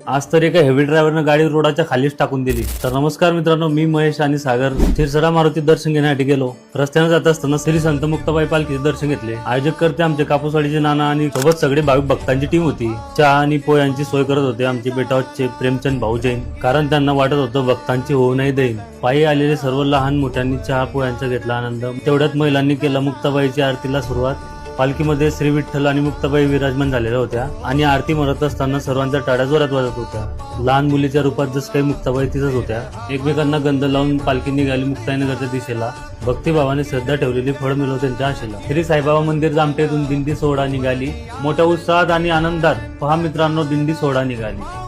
आज तर एका हेवी ड्रायव्हरनं गाडी रोडाच्या खालीच टाकून दिली. तर नमस्कार मित्रांनो, मी महेश आणि सागर शिरसडा मारुती दर्शन घेण्यासाठी गेलो. रस्त्याने जात असताना श्री संत मुक्ताबाई पालखीचे दर्शन घेतले. आयोजक करते आमचे कापूसवाडीचे नाना आणि सोबत सगळे भाविक भक्तांची टीम होती. चहा आणि पोह्यांची सोय करत होते आमचे बेटावरचे प्रेमचंद भाऊ जैन, कारण त्यांना वाटत होतं भक्तांची होऊ नाही देईन. पायी आलेले सर्व लहान मोठ्यांनी चहा पोह्यांचा घेतला आनंद. तेवढ्यात महिलांनी केला मुक्ताबाईची आरतीला सुरुवात. पालखीमध्ये श्री विठ्ठल आणि मुक्ताबाई विराजमान झालेल्या होत्या आणि आरती म्हणत असताना सर्वांच्या टाळ्या जोरात वाजत होत्या. लहान मुलीच्या रूपात जसं काही मुक्ताबाई तिथंच होत्या. एकमेकांना गंध लावून पालखी निघाली मुक्ताईनगरच्या दिशेला. भक्तिभावाने श्रद्धा ठेवलेली फळ मिळव त्यांच्या आशेला. श्री साईबाबा मंदिर जामटेतून दिंडी सोहळा निघाली. मोठ्या उत्साहात आणि आनंदात पहा मित्रांनो, दिंडी सोहळा निघाली.